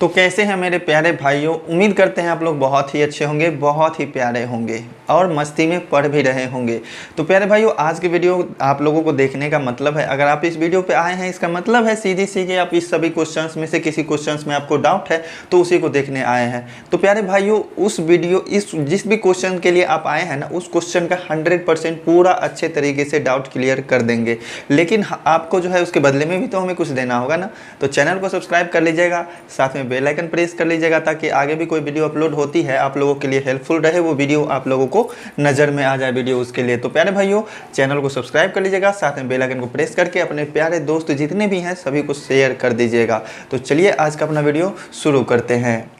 तो कैसे हैं मेरे प्यारे भाइयों, उम्मीद करते हैं आप लोग बहुत ही अच्छे होंगे, बहुत ही प्यारे होंगे और मस्ती में पढ़ भी रहे होंगे। तो प्यारे भाइयों, आज की वीडियो आप लोगों को देखने का मतलब है, अगर आप इस वीडियो पे आए हैं इसका मतलब है सीधी सीधी आप इस सभी क्वेश्चंस में से किसी क्वेश्चंस में आपको डाउट है तो उसी को देखने आए हैं। तो प्यारे भाइयों, उस वीडियो जिस भी क्वेश्चन के लिए आप आए हैं ना, उस क्वेश्चन का 100% पूरा अच्छे तरीके से डाउट क्लियर कर देंगे। लेकिन आपको जो है उसके बदले में भी तो हमें कुछ देना होगा ना। तो चैनल को सब्सक्राइब कर लीजिएगा, साथ में बेल आइकन प्रेस कर लीजिएगा ताकि आगे भी कोई वीडियो अपलोड होती है आप लोगों के लिए हेल्पफुल रहे, वो वीडियो आप लोगों को नज़र में आ जाए वीडियो उसके लिए। तो प्यारे भाइयों, चैनल को सब्सक्राइब कर लीजिएगा, साथ में बेल आइकन को प्रेस करके अपने प्यारे दोस्त जितने भी हैं सभी को शेयर कर दीजिएगा। तो चलिए आज का अपना वीडियो शुरू करते हैं।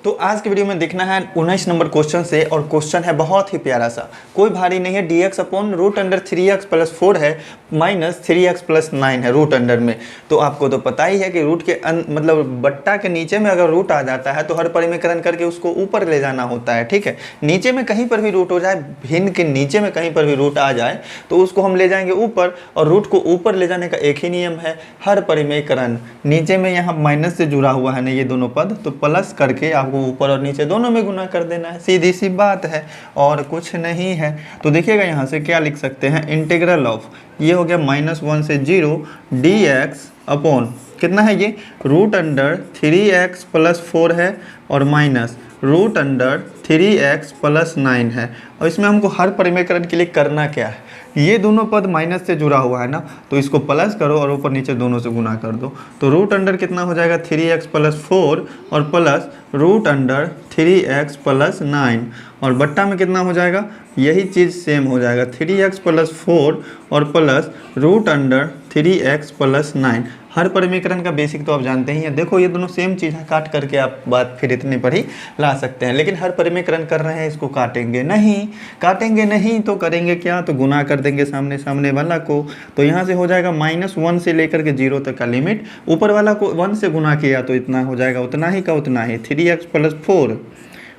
तो आज के वीडियो में देखना है 19 नंबर क्वेश्चन से, और क्वेश्चन है बहुत ही प्यारा सा, कोई भारी नहीं है। dx upon root under 3x plus 4 है माइनस 3x प्लस 9 है रूट अंडर में। तो आपको तो पता ही है कि रूट के मतलब बट्टा के नीचे में अगर रूट आ जाता है तो हर परिमेकरण करके उसको ऊपर ले जाना होता है। ठीक है, नीचे में कहीं पर भी रूट हो जाए, भिन्न के नीचे में कहीं पर भी रूट आ जाए तो उसको हम ले जाएंगे ऊपर, और रूट को ऊपर ले जाने का एक ही नियम है, हर परिमेकरण नीचे में यहाँ माइनस से जुड़ा हुआ है ना ये दोनों पद, तो प्लस करके आप ऊपर और नीचे दोनों में गुना कर देना है, सीधी सी बात है और कुछ नहीं है। तो देखिएगा यहाँ से क्या लिख सकते हैं, इंटीग्रल ऑफ, ये हो गया -1 से 0 dx अपॉन कितना है ये रूट अंडर 3x प्लस 4 है और minus root under 3x plus 9 है। और इसमें हमको हर परिमेकरण के लिए करना क्या है, ये दोनों पद माइनस से जुड़ा हुआ है ना, तो इसको प्लस करो और ऊपर नीचे दोनों से गुना कर दो। तो रूट अंडर कितना हो जाएगा 3x प्लस 4 और plus root under 3x plus 9, और बट्टा में कितना हो जाएगा, यही चीज़ सेम हो जाएगा 3x प्लस 4 और plus root under 3x plus 9। हर परिमेकरण का बेसिक तो आप जानते ही हैं। देखो ये दोनों सेम चीज़ है, काट करके आप बात फिर इतने पर ही ला सकते हैं, लेकिन हर परिमेकरण कर रहे हैं इसको काटेंगे नहीं, काटेंगे नहीं तो करेंगे क्या, तो गुना कर देंगे सामने सामने वाला को। तो यहाँ से हो जाएगा -1 से लेकर के 0 तक का लिमिट, ऊपर वाला को 1 से गुना किया तो इतना हो जाएगा, उतना ही का उतना ही 3x प्लस 4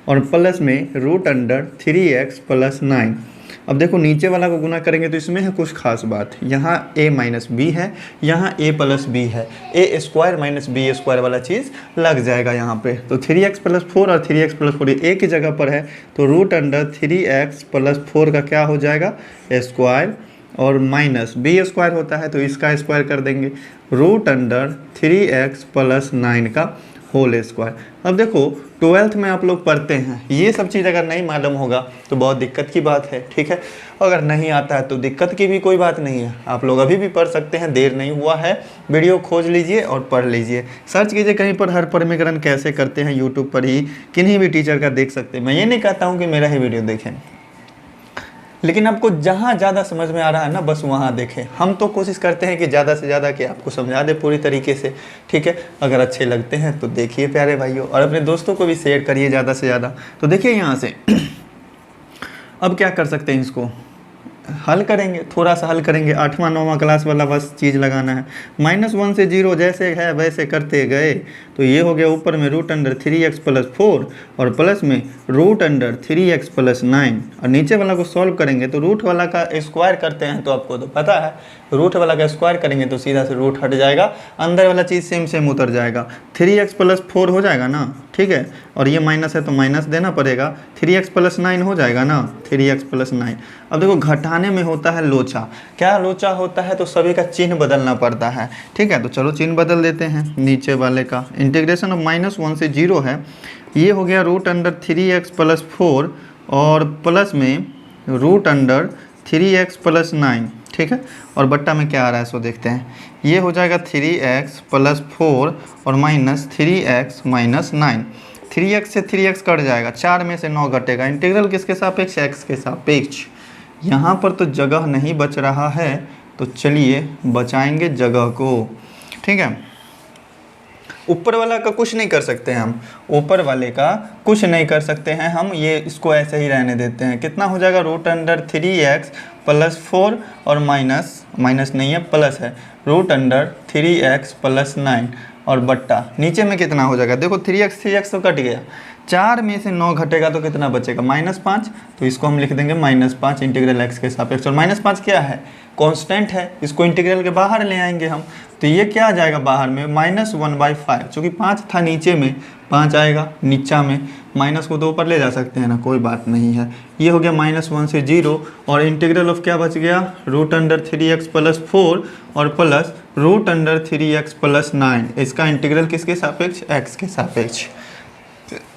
और प्लस में रूट अंडर 3x प्लस 9। अब देखो नीचे वाला को गुना करेंगे तो इसमें है कुछ खास बात, यहाँ a माइनस बी है, यहाँ a प्लस बी है, a square minus B square वाला चीज़ लग जाएगा यहाँ पे। तो 3x प्लस 4 और 3x प्लस 4 एक ही जगह पर है, तो रूट अंडर 3x प्लस 4 का क्या हो जाएगा स्क्वायर, और माइनस बी स्क्वायर होता है तो इसका स्क्वायर कर देंगे, रूट अंडर 3x प्लस 9 का होल स्क्वायर। अब देखो 12th में आप लोग पढ़ते हैं, ये सब चीज़ अगर नहीं मालूम होगा तो बहुत दिक्कत की बात है। ठीक है, अगर नहीं आता है तो दिक्कत की भी कोई बात नहीं है, आप लोग अभी भी पढ़ सकते हैं, देर नहीं हुआ है, वीडियो खोज लीजिए और पढ़ लीजिए। सर्च कीजिए कहीं पर हर परिमेकरण कैसे करते हैं, यूट्यूब पर ही किन्हीं भी टीचर का देख सकते हैं। मैं ये नहीं कहता हूँ कि मेरा ही वीडियो देखें, लेकिन आपको जहाँ ज़्यादा समझ में आ रहा है ना बस वहाँ देखें। हम तो कोशिश करते हैं कि ज़्यादा से ज़्यादा कि आपको समझा दे पूरी तरीके से। ठीक है, अगर अच्छे लगते हैं तो देखिए प्यारे भाइयों, और अपने दोस्तों को भी शेयर करिए ज़्यादा से ज़्यादा। तो देखिए यहाँ से अब क्या कर सकते हैं, इसको हल करेंगे, थोड़ा सा हल करेंगे, 8वां 9वां क्लास वाला बस चीज़ लगाना है। -1 से 0 जैसे है वैसे करते गए तो ये हो गया ऊपर में रूट अंडर 3x प्लस 4 और प्लस में रूट अंडर 3x प्लस 9, और नीचे वाला को सॉल्व करेंगे तो रूट वाला का स्क्वायर करते हैं तो आपको तो पता है, रूट वाला का स्क्वायर करेंगे तो सीधा से रूट हट जाएगा, अंदर वाला चीज़ सेम सेम उतर जाएगा, 3x प्लस 4 हो जाएगा ना। ठीक है, और ये माइनस है तो माइनस देना पड़ेगा, 3x प्लस 9 हो जाएगा ना, 3x प्लस 9। अब देखो घटाने में होता है लोचा, क्या लोचा होता है, तो सभी का चिन्ह बदलना पड़ता है। ठीक है, तो चलो चिन्ह बदल देते हैं। नीचे वाले का इंटीग्रेशन ऑफ -1 से 0 है, ये हो गया रूट अंडर 3x प्लस 4 और प्लस में रूट अंडर 3x प्लस 9। ठीक है, और बट्टा में क्या आ रहा है सो देखते हैं, ये हो जाएगा 3x प्लस 4 और माइनस 3x माइनस 9। 3x से 3x कट जाएगा, 4 में से 9 घटेगा, इंटीग्रल किसके सापेक्ष, x के सापेक्ष। यहाँ पर तो जगह नहीं बच रहा है, तो चलिए बचाएंगे जगह को। ठीक है, ऊपर वाला का कुछ नहीं कर सकते हैं हम, ऊपर वाले का कुछ नहीं कर सकते हैं हम, ये इसको ऐसे ही रहने देते हैं। कितना हो जाएगा रूट अंडर 3x प्लस 4 और माइनस नहीं है प्लस है, रूट अंडर 3x प्लस 9 और बट्टा नीचे में कितना हो जाएगा, देखो 3x तो कट गया, 4 में से 9 घटेगा तो कितना बचेगा, -5। तो इसको हम लिख देंगे -5 इंटीग्रल x के सापेक्ष। और -5 क्या है, कांस्टेंट है, इसको इंटीग्रल के बाहर ले आएंगे हम। तो ये क्या आ जाएगा बाहर में, -1/5। चूँकि 5 था नीचे में, 5 आएगा नीचा में, माइनस को तो ऊपर ले जा सकते हैं ना, कोई बात नहीं है। ये हो गया -1 से 0 और इंटीग्रल ऑफ क्या बच गया, √3x + 4 और प्लस √3x + 9। इसका इंटीग्रल किसके सापेक्ष, x के सापेक्ष।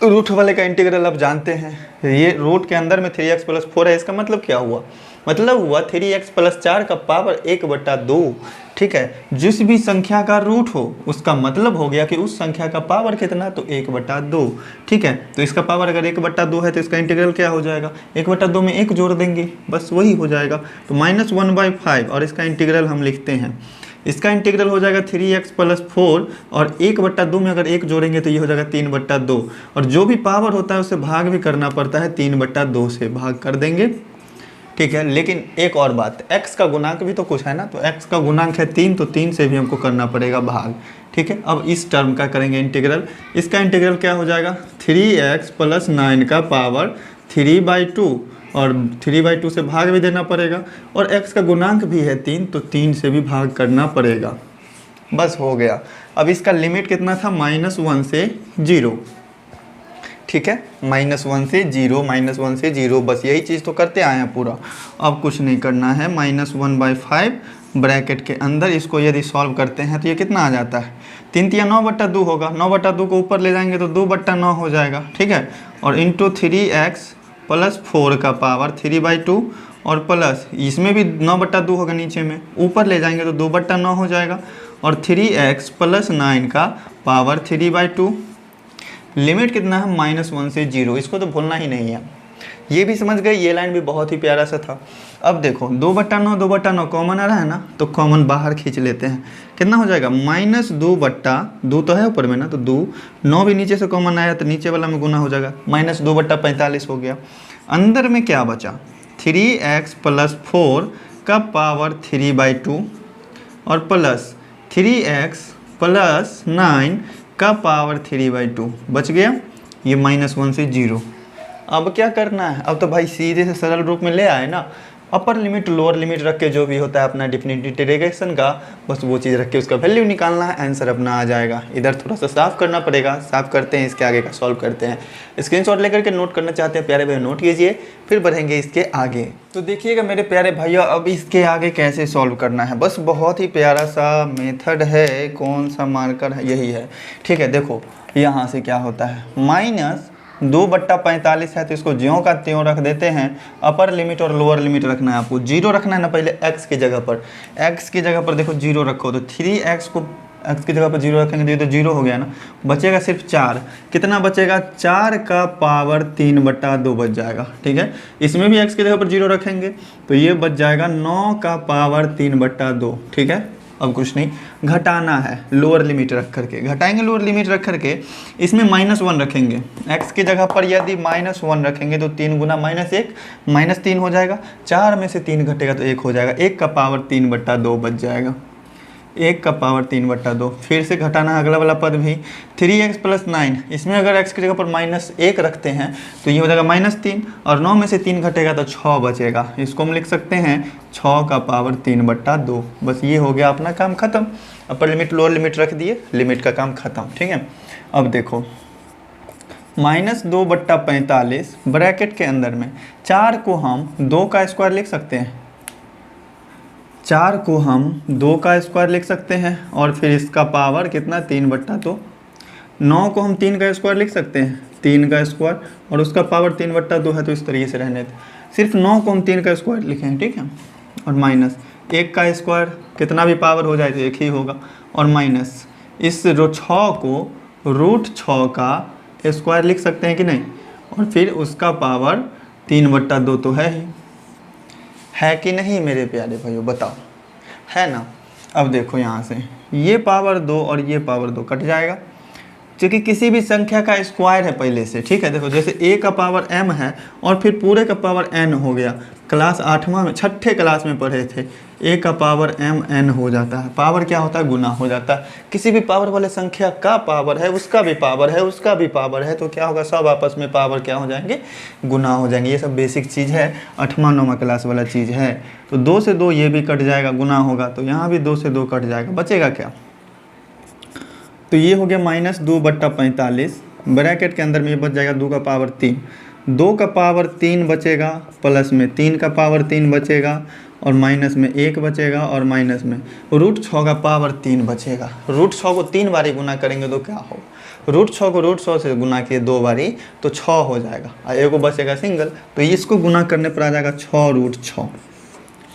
रूट वाले का इंटीग्रल आप जानते हैं, ये रूट के अंदर में 3x + 4 है। इसका मतलब क्या हुआ, मतलब हुआ 3x + 4 का पावर 1/2। ठीक है, जिस भी संख्या का रूट हो उसका मतलब हो गया कि उस संख्या का पावर कितना, तो 1/2। ठीक है, तो इसका पावर अगर 1/2 है तो इसका इंटीग्रल क्या हो जाएगा, 1/2 में 1 जोड़ देंगे, बस वही हो जाएगा। तो -1/5 और इसका इंटीग्रल हम लिखते हैं, इसका इंटीग्रल हो जाएगा 3x + 4 और 1/2 में अगर 1 जोड़ेंगे तो ये हो जाएगा 3/2। और जो भी पावर होता है उसे भाग भी करना पड़ता है, 3/2 से भाग कर देंगे। ठीक है, लेकिन एक और बात, x का गुणांक भी तो कुछ है ना, तो x का गुणांक है 3, तो 3 से भी हमको करना पड़ेगा भाग। ठीक है, अब इस टर्म का करेंगे इंटीग्रल। इसका इंटीग्रल क्या हो जाएगा, 3x + 9 का पावर 3/2 और 3/2 से भाग भी देना पड़ेगा। और x का गुणांक भी है 3, तो 3 से भी भाग करना पड़ेगा। बस हो गया। अब इसका लिमिट कितना था, -1 से 0। ठीक है, -1 से 0, -1 से 0, बस यही चीज़ तो करते आए हैं पूरा, अब कुछ नहीं करना है। -1/5 ब्रैकेट के अंदर इसको यदि सॉल्व करते हैं तो ये कितना आ जाता है, 3 × 9/2 होगा। 9/2 को ऊपर ले जाएंगे तो 2/9 हो जाएगा। ठीक है, और इंटू 3x + 4 का पावर 3/2 और प्लस इसमें भी 9/2 होगा, नीचे में ऊपर ले जाएंगे तो 2/9 हो जाएगा। और 3x + 9 का पावर 3/2। लिमिट कितना है, -1 से 0, इसको तो भूलना ही नहीं है। ये भी समझ गए, ये लाइन भी बहुत ही प्यारा सा था। अब देखो 2/9, 2/9 कॉमन आ रहा है ना, तो कॉमन बाहर खींच लेते हैं। कितना हो जाएगा, -2/2 तो है ऊपर में ना, तो 2, 9 भी नीचे से कॉमन आया तो नीचे वाला में गुना हो जाएगा, -2/45 हो गया। अंदर में क्या बचा, 3x + 4 का पावर 3/2 और प्लस 3x + 9 का पावर 3/2 बच गया। ये -1 से 0। अब क्या करना है, अब तो भाई सीधे से सरल रूप में ले आए ना, अपर लिमिट लोअर लिमिट रख के जो भी होता है अपना डिफिनिटी इंटीग्रेशन का, बस वो चीज़ रख के उसका वैल्यू निकालना है, आंसर अपना आ जाएगा। इधर थोड़ा सा साफ करना पड़ेगा, साफ करते हैं, इसके आगे का सॉल्व करते हैं। स्क्रीनशॉट लेकर के नोट करना चाहते हैं प्यारे भाई, नोट कीजिए, फिर बढ़ेंगे इसके आगे। तो देखिएगा मेरे प्यारे भाइयों, अब इसके आगे कैसे सॉल्व करना है, बस बहुत ही प्यारा सा मेथड है। कौन सा मार्कर है, यही है। ठीक है, देखो यहाँ से क्या होता है, -2/45 है तो इसको ज्यों का त्यों रख देते हैं। अपर लिमिट और लोअर लिमिट रखना है आपको, 0 रखना है ना पहले x की जगह पर। x की जगह पर देखो 0 रखो, तो 3x को x की जगह पर 0 रखेंगे तो ये तो 0 हो गया ना, बचेगा सिर्फ 4। कितना बचेगा, 4 का पावर 3/2 बच जाएगा। ठीक है, इसमें भी x की जगह पर 0 रखेंगे तो ये बच जाएगा 9 का पावर 3/2। ठीक है, अब कुछ नहीं, घटाना है लोअर लिमिट रख करके, घटाएंगे लोअर लिमिट रख करके। इसमें -1 रखेंगे, x की जगह पर यदि -1 रखेंगे तो 3 गुना -1 -3 हो जाएगा। 4 में से 3 घटेगा तो 1 हो जाएगा, 1 का पावर 3/2 बच जाएगा, 1 का पावर 3/2। फिर से घटाना है अगला वाला पद भी, 3x + 9, इसमें अगर x की जगह पर -1 रखते हैं तो ये हो जाएगा -3 और 9 में से 3 घटेगा तो 6 बचेगा। इसको हम लिख सकते हैं 6 का पावर 3/2। बस ये हो गया अपना काम ख़त्म। अपर लिमिट लोअर लिमिट रख दिए, लिमिट का काम ख़त्म। ठीक है, अब देखो -2/45 ब्रैकेट के अंदर में 4 को हम 2 का स्क्वायर लिख सकते हैं, 4 को हम 2 का स्क्वायर लिख सकते हैं और फिर इसका पावर कितना, 3/2। 9 को हम 3 का स्क्वायर लिख सकते हैं, 3 का स्क्वायर और उसका पावर 3/2 है, तो इस तरीके से रहने दें। सिर्फ 9 को हम 3 का स्क्वायर लिखें। ठीक है, और माइनस 1 का स्क्वायर, कितना भी पावर हो जाए तो 1 ही होगा, और माइनस इस 6 को √6 का स्क्वायर लिख सकते हैं कि नहीं, और फिर उसका पावर 3/2 तो है कि नहीं मेरे प्यारे भाइयों, बताओ, है ना। अब देखो यहाँ से ये पावर 2 और ये पावर 2 कट जाएगा, क्योंकि किसी भी संख्या का स्क्वायर है पहले से। ठीक है, देखो जैसे a का पावर m है और फिर पूरे का पावर n हो गया। क्लास 8वां में, 6ठे क्लास में पढ़े थे, ए का पावर एम एन हो जाता है। पावर क्या होता है? गुना हो जाता है। किसी भी पावर वाले संख्या का पावर है, उसका भी पावर है, उसका भी पावर है, तो क्या होगा? सब आपस में पावर क्या हो जाएंगे? गुना हो जाएंगे। ये सब बेसिक चीज़ है, 8वां 9वां क्लास वाला चीज़ है। तो 2 से 2 ये भी कट जाएगा, गुना होगा, तो यहाँ भी 2 से 2 कट जाएगा, बचेगा क्या? तो ये हो गया -2/45। ब्रैकेट के अंदर में ये बच जाएगा 2 का पावर 3। 2 का पावर 3 बचेगा, प्लस में 3 का पावर 3 बचेगा, और माइनस में 1 बचेगा, और माइनस में √6 का पावर 3 बचेगा। √6 को 3 बारी गुना करेंगे तो क्या होगा? √6 को √100 से गुना किए 2 बारी तो 6 हो जाएगा, और एगो बचेगा सिंगल, तो इसको गुना करने पर आ जाएगा 6√6।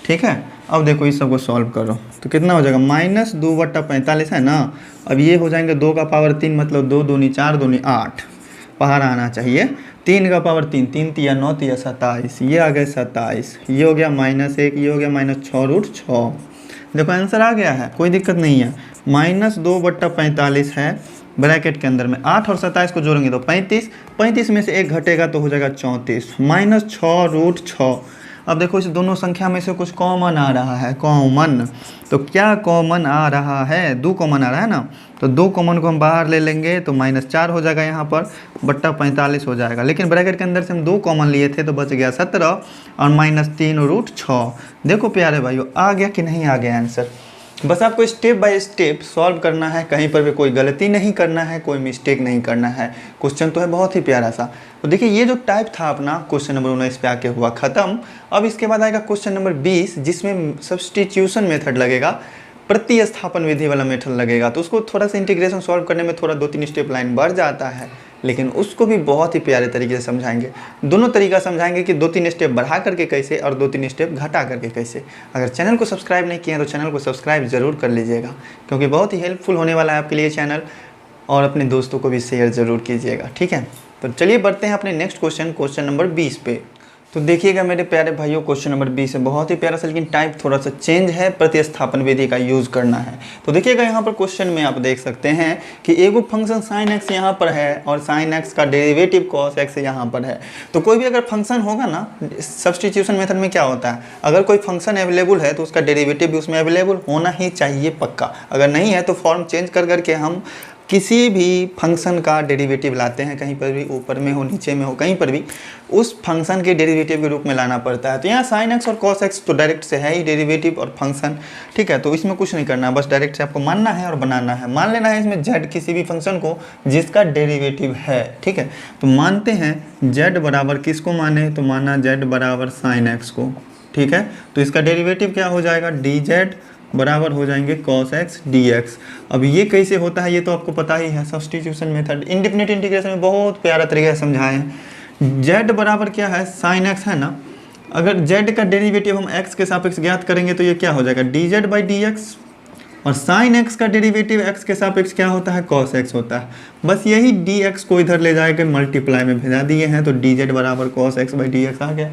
ठीक है। अब देखो इस सबको सॉल्व करो तो कितना हो जाएगा? -2/45 है ना। अब ये हो जाएंगे 2 का पावर 3, मतलब 2 दूनी 4, दूनी 8, बाहर आना चाहिए। 3 का पावर 3, 3 तिया 9 तिया 27, ये आ गए 27, ये हो गया -1, ये हो गया -6√6। देखो आंसर आ गया है, कोई दिक्कत नहीं है। -2/45 है, ब्रैकेट के अंदर में 8 और 27 को जोड़ेंगे तो 35, 35 में से 1 घटेगा तो हो जाएगा 34, -6√6। अब देखो इस दोनों संख्या में से कुछ कॉमन आ रहा है, कॉमन, तो क्या कॉमन आ रहा है? 2 कॉमन आ रहा है ना, तो 2 कॉमन को हम बाहर ले लेंगे तो -4 हो जाएगा यहाँ पर, बट्टा 45 हो जाएगा। लेकिन ब्रैकेट के अंदर से हम 2 कॉमन लिए थे तो बच गया 17 और -3√6। देखो प्यारे भाइयों, आ गया कि नहीं आ गया आंसर? बस आपको स्टेप बाय स्टेप सॉल्व करना है, कहीं पर भी कोई गलती नहीं करना है, कोई मिस्टेक नहीं करना है। क्वेश्चन तो है बहुत ही प्यारा सा। तो देखिए ये जो टाइप था अपना क्वेश्चन नंबर 19 पे आके हुआ ख़त्म। अब इसके बाद आएगा क्वेश्चन नंबर 20, जिसमें सब्स्टिट्यूशन मेथड लगेगा, प्रतिस्थापन विधि वाला मेथड लगेगा। तो उसको थोड़ा सा इंटीग्रेशन सॉल्व करने में थोड़ा 2-3 स्टेप लाइन बढ़ जाता है, लेकिन उसको भी बहुत ही प्यारे तरीके से समझाएंगे। दोनों तरीका समझाएंगे कि 2-3 स्टेप बढ़ा करके कैसे और 2-3 स्टेप घटा करके कैसे। अगर चैनल को सब्सक्राइब नहीं किए हैं तो चैनल को सब्सक्राइब ज़रूर कर लीजिएगा, क्योंकि बहुत ही हेल्पफुल होने वाला है आपके लिए चैनल, और अपने दोस्तों को भी शेयर ज़रूर कीजिएगा। ठीक है, तो चलिए बढ़ते हैं अपने नेक्स्ट क्वेश्चन नंबर 20 पे। तो देखिएगा मेरे प्यारे भाइयों, क्वेश्चन नंबर 20 है बहुत ही प्यारा सा, लेकिन टाइप थोड़ा सा चेंज है, प्रतिस्थापन विधि का यूज़ करना है। तो देखिएगा यहाँ पर क्वेश्चन में आप देख सकते हैं कि एगो फंक्शन sin x यहाँ पर है और sin x का डेरिवेटिव cos x यहाँ पर है। तो कोई भी अगर फंक्शन होगा ना, सब्स्टिट्यूशन मेथड में क्या होता है, अगर कोई फंक्शन अवेलेबल है तो उसका डेरिवेटिव भी उसमें अवेलेबल होना ही चाहिए पक्का। अगर नहीं है तो फॉर्म चेंज कर करके हम किसी भी फंक्शन का डेरिवेटिव लाते हैं, कहीं पर भी, ऊपर में हो नीचे में हो, कहीं पर भी उस फंक्शन के डेरिवेटिव के रूप में लाना पड़ता है। तो यहाँ sin x और cos x तो डायरेक्ट से है ही डेरिवेटिव और फंक्शन। ठीक है, तो इसमें कुछ नहीं करना है, बस डायरेक्ट से आपको मानना है और बनाना है। मान लेना है इसमें z किसी भी फंक्शन को जिसका डेरिवेटिव है। ठीक है, तो मानते हैं z बराबर किसको माने, तो माना z बराबर sin x को। ठीक है, तो इसका डेरिवेटिव क्या हो जाएगा, dz बराबर हो जाएंगे cos x dx। अब ये कैसे होता है ये तो आपको पता ही है, सब्स्टिट्यूशन मेथड इंडिफिनिट इंटीग्रेशन में बहुत प्यारा तरीके से समझाए हैं। z बराबर क्या है, sin x है ना। अगर z का डेरिवेटिव हम x के सापेक्ष ज्ञात करेंगे तो ये क्या हो जाएगा, dz/dx, और sin x का डेरिवेटिव x के सापेक्ष क्या होता है, cos x होता है। बस यही dx को इधर ले जाकर मल्टीप्लाई में भेजा दिए हैं, तो dz बराबर cos x/dx आ गया,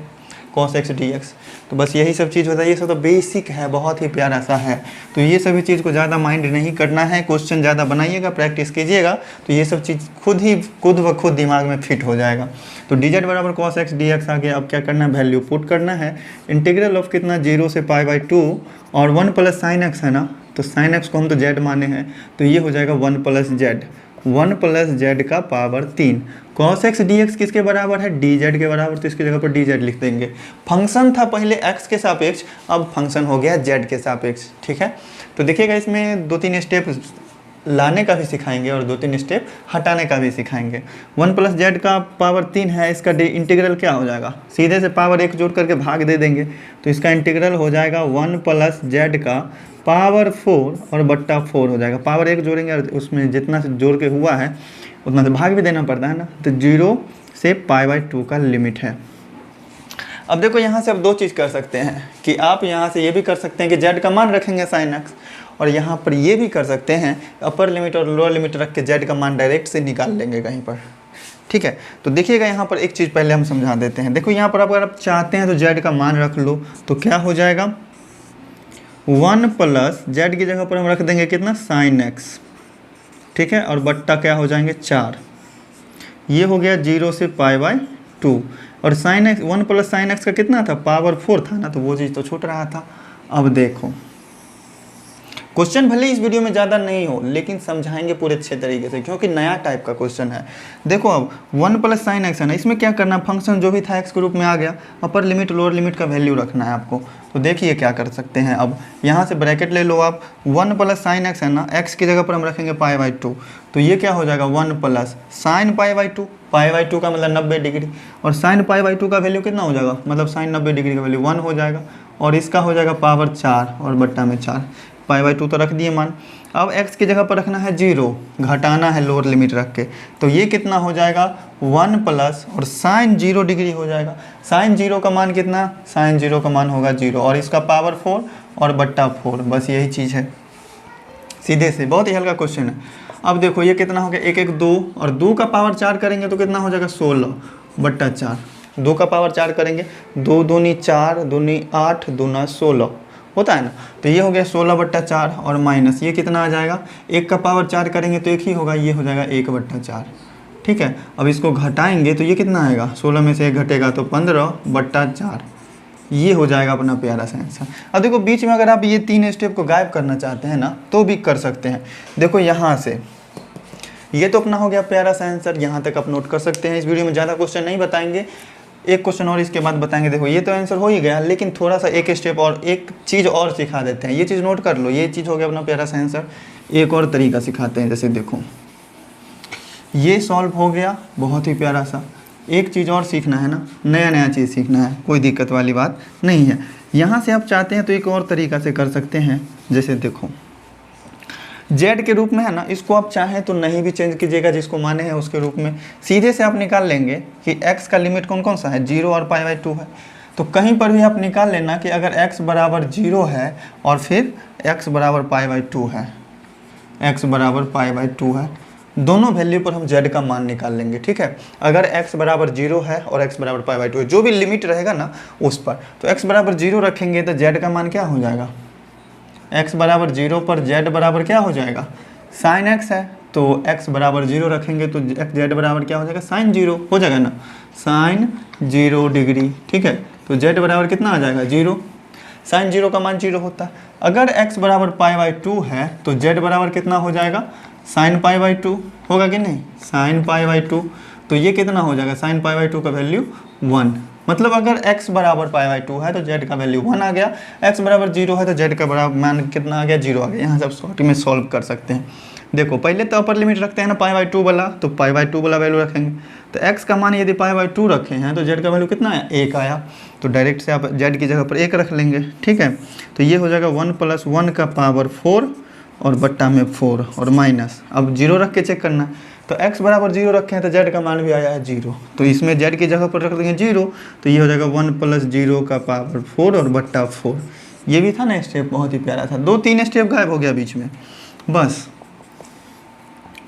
cos x dx। तो बस यही सब चीज़ होता है, ये सब तो बेसिक है, बहुत ही प्यारा सा है। तो ये सभी चीज़ को ज़्यादा माइंड नहीं करना है, क्वेश्चन ज़्यादा बनाइएगा, प्रैक्टिस कीजिएगा, तो ये सब चीज़ खुद ब खुद दिमाग में फिट हो जाएगा। तो dz बराबर cos x dx आ गया। अब क्या करना है, वैल्यू पुट करना है। इंटीग्रल ऑफ कितना, 0 से π/2 और 1 + sin x है ना, तो sin x को हम तो z माने हैं, तो ये हो जाएगा 1 + z, 1 + z का पावर 3। cos x dx किसके बराबर है, dz के बराबर, तो इसकी जगह पर dz लिख देंगे। फंक्शन था पहले x के सापेक्ष, अब फंक्शन हो गया z के सापेक्ष। ठीक है, तो देखिएगा इसमें 2-3 स्टेप लाने का भी सिखाएंगे और 2-3 स्टेप हटाने का भी सिखाएंगे। 1 + z का पावर 3 है, इसका इंटीग्रल क्या हो जाएगा, सीधे से पावर 1 जोड़ करके भाग दे देंगे, तो इसका इंटीग्रल हो जाएगा 1 + z का पावर 4 और बट्टा 4 हो जाएगा। पावर 1 जोड़ेंगे और उसमें जितना से जोड़ के हुआ है उतना से भाग भी देना पड़ता है ना, तो 0 से π/2 का लिमिट है। अब देखो यहाँ से आप 2 चीज़ कर सकते हैं कि आप यहाँ से ये भी कर सकते हैं कि z का मान रखेंगे sin x, और यहाँ पर ये भी कर सकते हैं अपर लिमिट और लोअर लिमिट रख के z का मान डायरेक्ट से निकाल लेंगे कहीं पर। ठीक है, तो देखिएगा यहाँ पर एक चीज़ पहले हम समझा देते हैं। देखो यहाँ पर अगर आप चाहते हैं तो z का मान रख लो, तो क्या हो जाएगा, 1 + z की जगह पर हम रख देंगे कितना, sin x। ठीक है, और बट्टा क्या हो जाएंगे 4, ये हो गया 0 से π/2, और sin x 1 + sin x का कितना था, पावर 4 था ना, तो वो चीज़ तो छूट रहा था, अब देखो क्वेश्चन भले इस वीडियो में ज़्यादा नहीं हो लेकिन समझाएंगे पूरे अच्छे तरीके से, क्योंकि नया टाइप का क्वेश्चन है। देखो अब 1 प्लस साइन एक्स है ना, इसमें क्या करना, फंक्शन जो भी था एक्स के रूप में आ गया, अपर लिमिट लोअर लिमिट का वैल्यू रखना है आपको। तो देखिए क्या कर सकते हैं, अब यहाँ से ब्रैकेट ले लो आप, 1 प्लस साइन एक्स है ना, एक्स की जगह पर हम रखेंगे π/2, तो ये क्या हो जाएगा 1 प्लस साइन π/2, π/2 का मतलब 90 डिग्री, और साइन π/2 का वैल्यू कितना हो जाएगा, मतलब साइन 90 डिग्री का वैल्यू 1 हो जाएगा, और इसका हो जाएगा पावर 4 और बट्टा में 4, π/2 तो रख दिए मान। अब x की जगह पर रखना है 0, घटाना है लोअर लिमिट रख के, तो ये कितना हो जाएगा 1 प्लस और साइन 0 डिग्री हो जाएगा। साइन 0 का मान कितना, साइन 0 का मान होगा 0 और इसका पावर 4 और बट्टा 4, बस यही चीज़ है सीधे से, बहुत ही हल्का क्वेश्चन है। अब देखो ये कितना हो गया, 1 1 2 और 2 का पावर 4 करेंगे तो कितना हो जाएगा 16 बट्टा 4, 2 का पावर 4 करेंगे, 2 दूनी 4 दूनी 8 दूना 16 होता है ना, तो ये हो गया 16 बट्टा 4 और माइनस ये कितना आ जाएगा, 1 का पावर 4 करेंगे तो 1 ही होगा, ये हो जाएगा 1 बट्टा 4। ठीक है, अब इसको घटाएंगे तो ये कितना आएगा, 16 में से 1 घटेगा तो 15 बट्टा 4, ये हो जाएगा अपना प्यारा सा आंसर। अब देखो बीच में अगर आप ये 3 स्टेप को गायब करना चाहते हैं ना तो भी कर सकते हैं। देखो यहाँ से ये तो अपना हो गया प्यारा सा आंसर, यहाँ तक आप नोट कर सकते हैं। इस वीडियो में ज़्यादा क्वेश्चन नहीं बताएंगे, एक क्वेश्चन और इसके बाद बताएंगे। देखो ये तो आंसर हो ही गया, लेकिन थोड़ा सा एक स्टेप और एक चीज़ और सिखा देते हैं, ये चीज़ नोट कर लो, ये चीज़ हो गया अपना प्यारा सा आंसर। एक और तरीका सिखाते हैं, जैसे देखो ये सॉल्व हो गया, बहुत ही प्यारा सा। एक चीज़ और सीखना है ना, नया नया चीज़ सीखना है, कोई दिक्कत वाली बात नहीं है। यहाँ से आप चाहते हैं तो एक और तरीका से कर सकते हैं, जैसे देखो जेड के रूप में है ना, इसको आप चाहें तो नहीं भी चेंज कीजिएगा, जिसको माने हैं उसके रूप में सीधे से आप निकाल लेंगे कि x का लिमिट कौन कौन सा है, 0 और π/2 है। तो कहीं पर भी आप निकाल लेना कि अगर x बराबर 0 है और फिर x बराबर π/2 है, x बराबर π/2 है, दोनों वैल्यू पर हम z का मान निकाल लेंगे। ठीक है, अगर x बराबर 0 है और x बराबर π/2 है, जो भी लिमिट रहेगा ना उस पर, तो x बराबर 0 रखेंगे तो z का मान क्या हो जाएगा, x बराबर 0 पर z बराबर क्या हो जाएगा, साइन x है, तो x बराबर 0 रखेंगे तो z बराबर क्या हो जाएगा, साइन 0 हो जाएगा ना, साइन 0 डिग्री। ठीक है, तो z बराबर कितना आ जाएगा 0, साइन 0 का मान 0 होता है। अगर x बराबर π/2 है तो z बराबर कितना हो जाएगा, साइन π/2 होगा कि नहीं, साइन π/2, तो ये कितना हो जाएगा, साइन π/2 का वैल्यू 1, मतलब अगर x बराबर π/2 है तो z का वैल्यू 1 आ गया, x बराबर 0 है तो z का बराबर मान कितना आ गया, 0 आ गया। यहाँ से आप शॉर्ट में सॉल्व कर सकते हैं। देखो पहले तो अपर लिमिट रखते हैं ना π/2 वाला, तो π/2 वाला वैल्यू रखेंगे, तो x का मान यदि π/2 रखे हैं तो z का वैल्यू कितना है, 1 आया, तो डायरेक्ट से आप z की जगह पर 1 रख लेंगे। ठीक है, तो ये हो जाएगा 1 प्लस 1 का पावर 4 और बट्टा में 4 और माइनस, अब 0 रख के चेक करना, तो x बराबर 0 रखे हैं तो z का मान भी आया है 0, तो इसमें z की जगह पर रख देंगे 0, तो ये हो जाएगा 1 प्लस 0 का पावर 4 और बट्टा 4। ये भी था ना स्टेप, बहुत ही प्यारा था, 2-3 स्टेप गायब हो गया बीच में, बस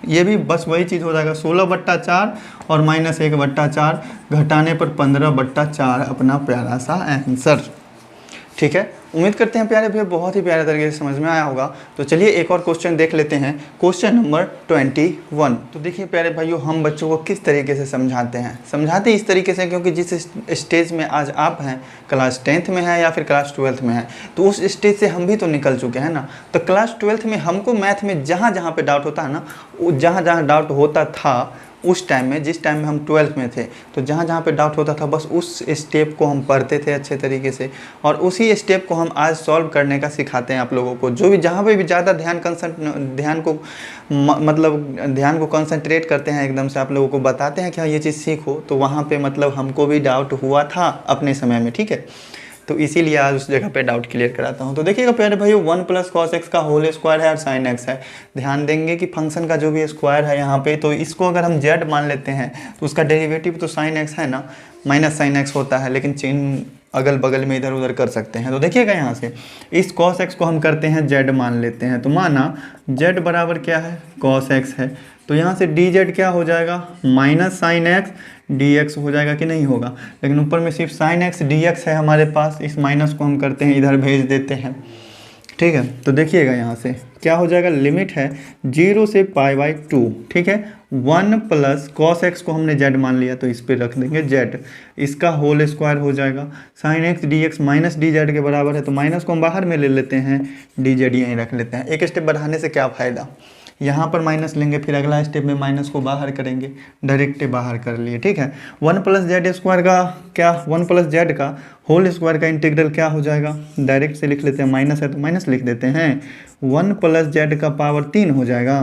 ये भी बस वही चीज़ हो जाएगा, 16 बट्टा 4 और माइनस 1 बट्टा 4, घटाने पर 15 बट्टा 4 अपना प्यारा सा आंसर। ठीक है, उम्मीद करते हैं प्यारे भैया बहुत ही प्यारे तरीके से समझ में आया होगा। तो चलिए एक और क्वेश्चन देख लेते हैं, क्वेश्चन नंबर 21। तो देखिए प्यारे भाइयों, हम बच्चों को किस तरीके से समझाते इस तरीके से, क्योंकि जिस स्टेज में आज आप हैं, क्लास 10th में है या फिर क्लास 12th में है, तो उस स्टेज से हम भी तो निकल चुके हैं ना। तो क्लास 12th में हमको मैथ में जहाँ जहाँ पे डाउट होता है ना, जहाँ जहाँ डाउट होता था उस टाइम में, जिस टाइम में हम 12th में थे, तो जहाँ जहाँ पे डाउट होता था बस उस स्टेप को हम पढ़ते थे अच्छे तरीके से, और उसी स्टेप को हम आज सॉल्व करने का सिखाते हैं आप लोगों को। जो भी जहाँ पे भी ज़्यादा ध्यान को कंसंट्रेट करते हैं, एकदम से आप लोगों को बताते हैं कि हाँ ये चीज़ सीखो, तो वहाँ पे मतलब हमको भी डाउट हुआ था अपने समय में। ठीक है, तो इसीलिए आज उस जगह पे डाउट क्लियर कराता हूँ। तो देखिएगा प्यारे भाइयों, 1 प्लस कॉस एक्स का होल स्क्वायर है और साइन एक्स है। ध्यान देंगे कि फंक्शन का जो भी स्क्वायर है यहाँ पे, तो इसको अगर हम जेड मान लेते हैं तो उसका डेरिवेटिव तो साइन एक्स है ना, माइनस साइन एक्स होता है, लेकिन चिन्ह अगल बगल में इधर उधर कर सकते हैं। तो देखिएगा यहाँ से इस कॉस एक्स को हम करते हैं जेड मान लेते हैं, तो माना जेड बराबर क्या है, कॉस एक्स है, तो यहाँ से डी जेड क्या हो जाएगा, minus sine x D x हो जाएगा कि नहीं होगा, लेकिन ऊपर में सिर्फ साइन एक्स डी एक्स है हमारे पास, इस माइनस को हम करते हैं इधर भेज देते हैं। ठीक है, तो देखिएगा यहाँ से क्या हो जाएगा, लिमिट है 0 से π/2, ठीक है, 1 प्लस कॉस एक्स को हमने जेड मान लिया तो इस पर रख देंगे जेड, इसका होल स्क्वायर हो जाएगा। Sine x D x minus D Z के बराबर है, तो माइनस को हम बाहर में ले लेते हैं, डी जेड यहीं रख लेते हैं। एक स्टेप बढ़ाने से क्या फ़ायदा, यहाँ पर माइनस लेंगे, फिर अगला स्टेप में माइनस को बाहर करेंगे, डायरेक्ट बाहर कर लिए, ठीक है। 1 प्लस जेड स्क्वायर का क्या, 1 प्लस जेड का होल स्क्वायर का इंटीग्रल क्या हो जाएगा, डायरेक्ट से लिख लेते हैं, माइनस है तो माइनस लिख देते हैं। 1 प्लस जेड का पावर 3 हो जाएगा,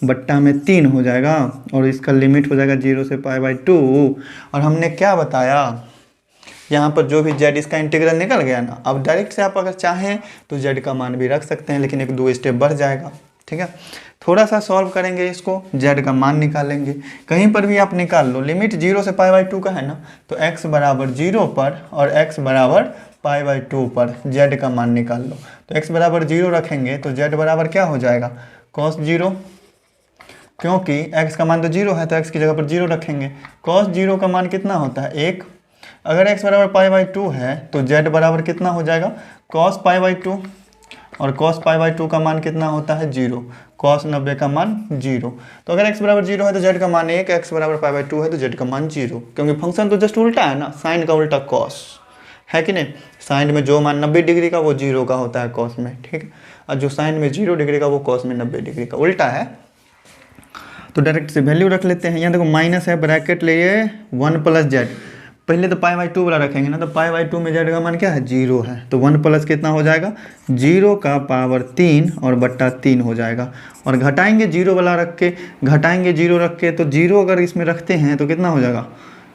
बट्टा में 3 हो जाएगा, और इसका लिमिट हो जाएगा 0 से π/2। और हमने क्या बताया, यहाँ पर जो भी जेड इसका इंटीग्रल निकल गया ना, अब डायरेक्ट से आप अगर चाहें तो जेड का मान भी रख सकते हैं, लेकिन एक 2 स्टेप बढ़ जाएगा, ठीक है। थोड़ा सा सॉल्व करेंगे इसको, जेड का मान निकालेंगे, कहीं पर भी आप निकाल लो, लिमिट 0 से π/2 का है ना, तो x बराबर 0 पर और x बराबर π/2 पर जेड का मान निकाल लो। तो x बराबर 0 रखेंगे तो जेड बराबर क्या हो जाएगा, cos 0, क्योंकि x का मान तो 0 है तो x की जगह पर 0 रखेंगे। cos 0 का मान कितना होता है 1, अगर x बराबर π/2 है तो z बराबर कितना हो जाएगा cos π/2, और cos π/2 का मान कितना होता है 0, cos 90 का मान 0। तो अगर x बराबर 0 है तो z का मान 1, x बराबर π/2 है तो z का मान 0, क्योंकि फंक्शन तो जस्ट उल्टा है ना, साइन का उल्टा cos है कि नहीं। साइन में जो मान 90 डिग्री का वो 0 का होता है cos में, ठीक है, और जो साइन में 0 डिग्री का वो cos में 90 डिग्री का, उल्टा है। तो डायरेक्ट से वैल्यू रख लेते हैं, यहाँ देखो माइनस है, ब्रैकेट लिए 1 प्लस जेड, पहले तो π/2 वाला रखेंगे ना, तो π/2 में जेड का मान क्या है 0 है, तो 1 प्लस कितना हो जाएगा 0 का पावर 3 और बट्टा 3 हो जाएगा। और घटाएंगे 0 वाला रख के, घटाएंगे 0 रख के, तो 0 अगर इसमें रखते हैं तो कितना हो जाएगा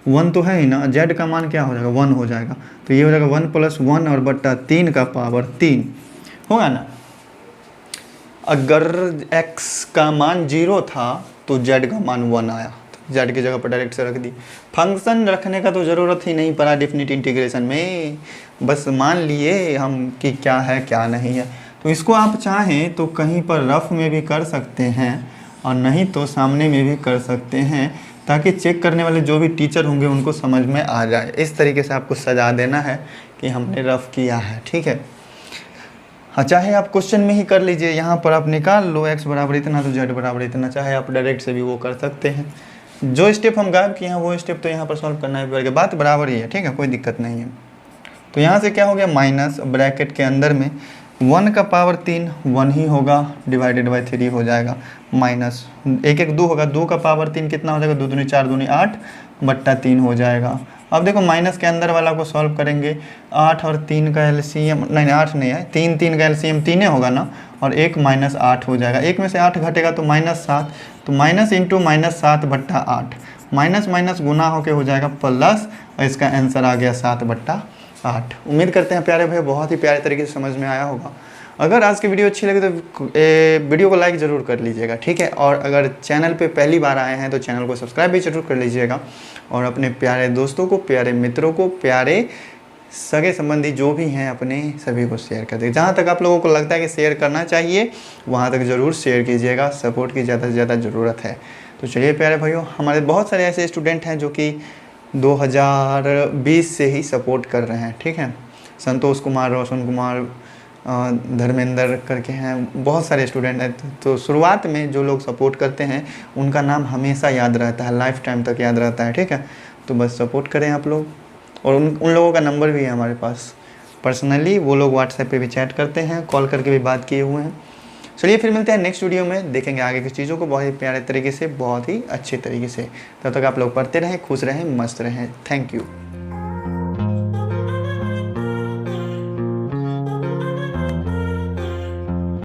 1 तो है ही ना, जेड का मान क्या हो जाएगा 1 हो जाएगा, तो ये हो जाएगा 1 प्लस 1 और बट्टा 3 का पावर 3 होगा ना। अगर x का मान 0 था तो z का मान 1 आया, तो z की जगह पर डायरेक्ट से रख दी। फंक्शन रखने का तो ज़रूरत ही नहीं पड़ा डेफिनिट इंटीग्रेशन में, बस मान लिए हम कि क्या है क्या नहीं है। तो इसको आप चाहें तो कहीं पर रफ में भी कर सकते हैं और नहीं तो सामने में भी कर सकते हैं, ताकि चेक करने वाले जो भी टीचर होंगे उनको समझ में आ जाए। इस तरीके से आपको सजा देना है कि हमने रफ किया है, ठीक है। हाँ, चाहे आप क्वेश्चन में ही कर लीजिए, यहाँ पर आप निकाल लो x बराबर इतना तो z बराबर इतना, चाहे आप डायरेक्ट से भी वो कर सकते हैं। जो स्टेप हम गायब किए हैं वो स्टेप तो यहाँ पर सॉल्व करना है, बात बराबर ही है, ठीक है, कोई दिक्कत नहीं है। तो यहाँ से क्या हो गया माइनस, ब्रैकेट के अंदर में 1 का पावर 3 1 ही होगा, डिवाइडेड बाई 3 हो जाएगा, माइनस 1 1 2 होगा, 2 का पावर 3 कितना हो जाएगा 2 दूनी 4 दूनी 8 बट्टा 3 हो जाएगा। अब देखो माइनस के अंदर वाला को सॉल्व करेंगे, 8 और 3 का एलसीएम, नहीं 8 नहीं है, 3 3 का एलसीएम 3 होगा ना, और 1 माइनस 8 हो जाएगा, 1 में से 8 घटेगा तो माइनस 7, तो माइनस इंटू माइनस 7 बट्टा 8, माइनस माइनस गुना होके हो जाएगा प्लस, और इसका आंसर आ गया 7 बट्टा 8। उम्मीद करते हैं प्यारे भाई बहुत ही प्यारे तरीके से समझ में आया होगा। अगर आज की वीडियो अच्छी लगे तो वीडियो को लाइक ज़रूर कर लीजिएगा, ठीक है। और अगर चैनल पे पहली बार आए हैं तो चैनल को सब्सक्राइब भी ज़रूर कर लीजिएगा, और अपने प्यारे दोस्तों को, प्यारे मित्रों को, प्यारे सगे संबंधी जो भी हैं अपने सभी को शेयर कर दीजिए। जहाँ तक आप लोगों को लगता है कि शेयर करना चाहिए वहाँ तक ज़रूर शेयर कीजिएगा, सपोर्ट की ज़्यादा से ज़्यादा ज़रूरत है। तो चलिए प्यारे भाइयों, हमारे बहुत सारे ऐसे स्टूडेंट हैं जो कि 2020 से ही सपोर्ट कर रहे हैं, ठीक है। संतोष कुमार, रोशन कुमार, धर्मेंद्र करके हैं, बहुत सारे स्टूडेंट हैं। तो शुरुआत में जो लोग सपोर्ट करते हैं उनका नाम हमेशा याद रहता है, लाइफ टाइम तक याद रहता है, ठीक है। तो बस सपोर्ट करें आप लोग, और उन लोगों का नंबर भी है हमारे पास पर्सनली, वो लोग व्हाट्सएप पे भी चैट करते हैं, कॉल करके भी बात किए हुए हैं। चलिए फिर मिलते हैं नेक्स्ट वीडियो में, देखेंगे आगे की चीज़ों को बहुत ही प्यारे तरीके से, बहुत ही अच्छे तरीके से। तब तक आप लोग पढ़ते रहें, खुश रहें, मस्त रहें। Thank you.